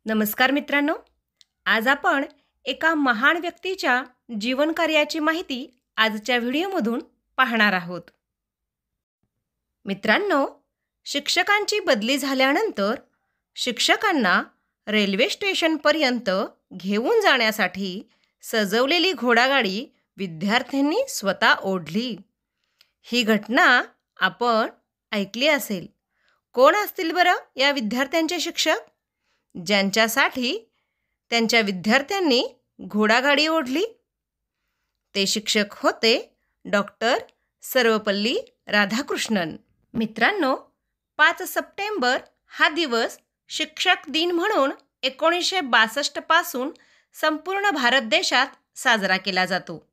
नमस्कार मित्रांनो. आज आपण एका महान व्यक्तीच्या जीवनकार्याची माहिती आजच्या व्हिडिओमधून पाहणार आहोत. मित्रांनो, शिक्षकांची बदली झाल्यानंतर शिक्षकांना रेल्वे स्टेशनपर्यंत घेऊन जाण्यासाठी सजवलेली घोडागाडी विद्यार्थ्यांनी स्वतः ओढली. ही घटना आपण ऐकली असेल. कोण असतील बरं या विद्यार्थ्यांचे शिक्षक, ज्यांच्यासाठी त्यांच्या विद्यार्थ्यांनी घोडागाडी ओढली? ते शिक्षक होते डॉक्टर सर्वपल्ली राधाकृष्णन. मित्रांनो, 5 सप्टेंबर हा दिवस शिक्षक दिन म्हणून 1962 पासून संपूर्ण भारत देशात साजरा केला जातो.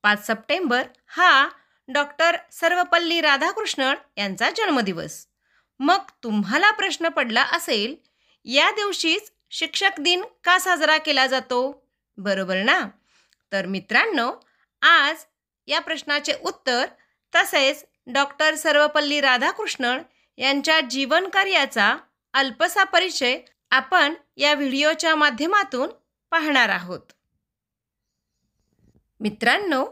5 सप्टेंबर हा डॉक्टर सर्वपल्ली राधाकृष्णन यांचा जन्मदिवस. मग तुम्हाला प्रश्न पडला असेल, या दिवशीच शिक्षक दिन का साजरा केला जातो, बरोबर ना? तर मित्रांनो, आज या प्रश्नाचे उत्तर तसेच डॉक्टर सर्वपल्ली राधाकृष्णन यांच्या जीवनकार्याचा अल्पसा परिचय आपण या व्हिडिओच्या माध्यमातून पाहणार आहोत. मित्रांनो,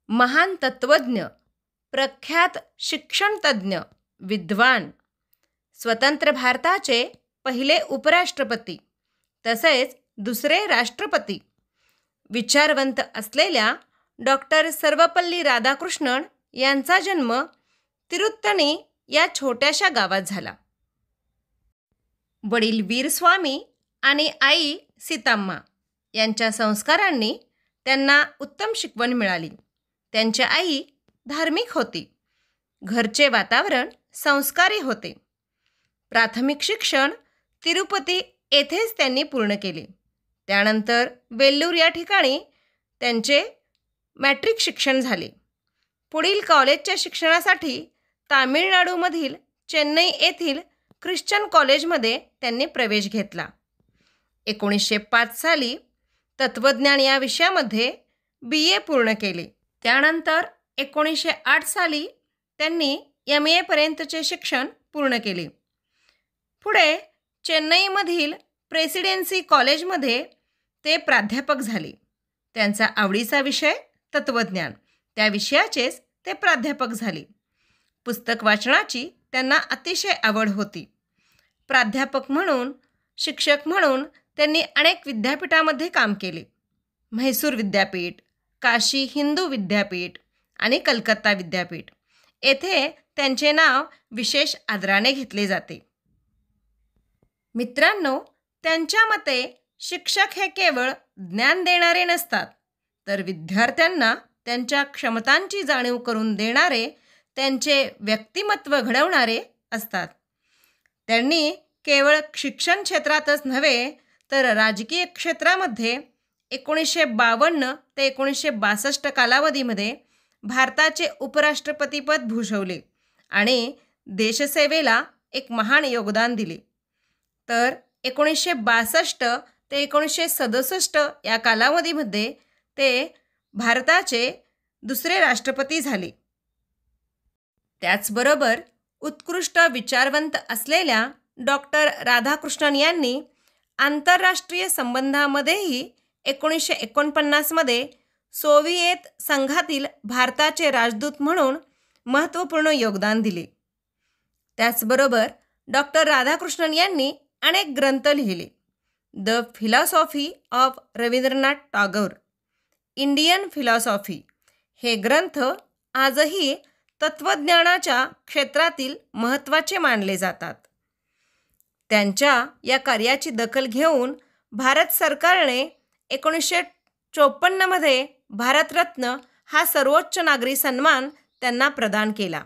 महान तत्त्वज्ञ, प्रख्यात शिक्षणतज्ञ, विद्वान, स्वतंत्र भारताचे पहिले उपराष्ट्रपती तसेच दुसरे राष्ट्रपती, विचारवंत असलेल्या डॉक्टर सर्वपल्ली राधाकृष्णन यांचा जन्म तिरुत्तणी या छोट्याशा गावात झाला. वडील वीरस्वामी आणि आई सीताम्मा यांच्या संस्कारांनी त्यांना उत्तम शिकवण मिळाली. त्यांची आई धार्मिक होती. घरचे वातावरण संस्कारी होते. प्राथमिक शिक्षण तिरुपती येथेच त्यांनी पूर्ण केले. त्यानंतर वेल्लूर या ठिकाणी त्यांचे मॅट्रिक शिक्षण झाले. पुढील कॉलेजच्या शिक्षणासाठी तामिळनाडूमधील चेन्नई येथील ख्रिश्चन कॉलेजमध्ये त्यांनी प्रवेश घेतला. 1905 साली तत्त्वज्ञान या विषयामध्ये BA पूर्ण केले. त्यानंतर 1908 साली त्यांनी MA पर्यंतचे शिक्षण पूर्ण केले. पुढे चेन्नईमधील प्रेसिडेन्सी कॉलेजमध्ये ते प्राध्यापक झाले. त्यांचा आवडीचा विषय तत्त्वज्ञान, त्या विषयाचेच ते प्राध्यापक झाले. पुस्तक वाचनाची त्यांना अतिशय आवड होती. प्राध्यापक म्हणून, शिक्षक म्हणून त्यांनी अनेक विद्यापीठामध्ये काम केले. म्हैसूर विद्यापीठ, काशी हिंदू विद्यापीठ आणि कलकत्ता विद्यापीठ येथे त्यांचे नाव विशेष आदराने घेतले जाते. मित्रांनो, त्यांच्या मते शिक्षक हे केवळ ज्ञान देणारे नसतात, तर विद्यार्थ्यांना त्यांच्या क्षमतांची जाणीव करून देणारे, त्यांचे व्यक्तिमत्व घडवणारे असतात. त्यांनी केवळ शिक्षण क्षेत्रातच नव्हे तर राजकीय क्षेत्रामध्ये 1952 ते 1962 कालावधीमध्ये भारताचे उपराष्ट्रपतीपद भूषवले आणि देशसेवेला एक महान योगदान दिले. तर 1962 ते 1967 या कालावधीमध्ये ते भारताचे दुसरे राष्ट्रपती झाले. त्याचबरोबर उत्कृष्ट विचारवंत असलेल्या डॉक्टर राधाकृष्णन यांनी आंतरराष्ट्रीय संबंधामध्येही 1949 मध्ये सोव्हिएत संघातील भारताचे राजदूत म्हणून महत्त्वपूर्ण योगदान दिले. त्याचबरोबर डॉक्टर राधाकृष्णन यांनी अनेक ग्रंथ लिहिले. The philosophy of Rabindranath Tagore, Indian philosophy हे ग्रंथ आजही तत्त्वज्ञानाच्या क्षेत्रातील महत्त्वाचे मानले जातात. त्यांच्या या कार्याची दखल घेऊन भारत सरकारने 1954 मध्ये भारतरत्न हा सर्वोच्च नागरी सन्मान त्यांना प्रदान केला.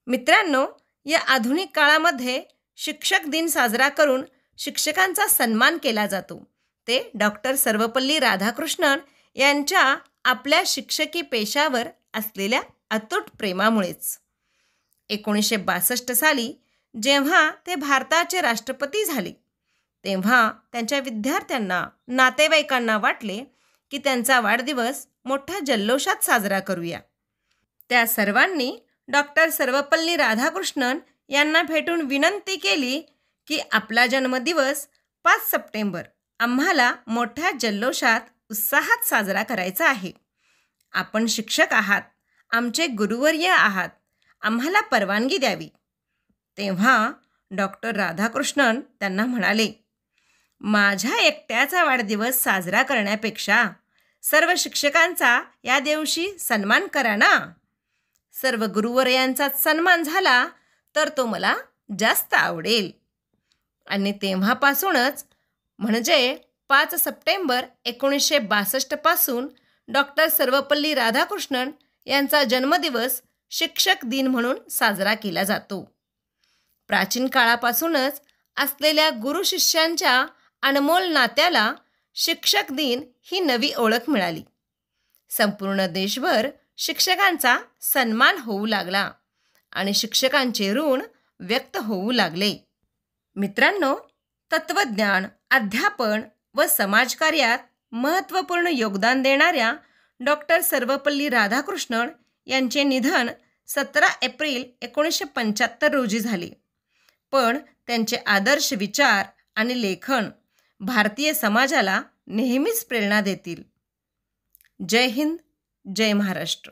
मित्रांनो, या आधुनिक काळामध्ये शिक्षक दिन साजरा करून शिक्षकांचा सन्मान केला जातो. ते डॉक्टर सर्वपल्ली राधाकृष्णन यांच्या आपल्या शिक्षकी पेशावर असलेल्या अतूट प्रेमामुळेच. 1962 साली जेव्हा ते भारताचे राष्ट्रपती झाले, तेव्हा त्यांच्या विद्यार्थ्यांना, नातेवाईकांना वाटले की त्यांचा वाढदिवस मोठ्या जल्लोषात साजरा करूया. त्या सर्वांनी डॉक्टर सर्वपल्ली राधाकृष्णन यांना भेटून विनंती केली की आपला जन्मदिवस 5 सप्टेंबर आम्हाला मोठ्या जल्लोषात उत्साहात साजरा करायचा आहे. आपण शिक्षक आहात, आमचे गुरुवर्य आहात, आम्हाला परवानगी द्यावी. तेव्हा डॉक्टर राधाकृष्णन त्यांना म्हणाले, माझ्या एकट्याचा वाढदिवस साजरा करण्यापेक्षा सर्व शिक्षकांचा या दिवशी सन्मान करा ना. सर्व गुरुवर्यांचा सन्मान झाला तर तो मला जास्त आवडेल. आणि तेव्हापासूनच म्हणजे 5 सप्टेंबर 1962 पासून डॉक्टर सर्वपल्ली राधाकृष्णन यांचा जन्मदिवस शिक्षक दिन म्हणून साजरा केला जातो. प्राचीन काळापासूनच असलेल्या गुरु शिष्यांच्या अनमोल नात्याला शिक्षक दिन ही नवी ओळख मिळाली. संपूर्ण देशभर शिक्षकांचा सन्मान होऊ लागला आणि शिक्षकांचे ऋण व्यक्त होऊ लागले. मित्रांनो, तत्त्वज्ञान, अध्यापन व समाजकार्यात महत्त्वपूर्ण योगदान देणाऱ्या डॉक्टर सर्वपल्ली राधाकृष्णन यांचे निधन 17 एप्रिल 1975 रोजी झाले. पण त्यांचे आदर्श विचार आणि लेखन भारतीय समाजाला नेहमीच प्रेरणा देतील. जय हिंद, जय महाराष्ट्र.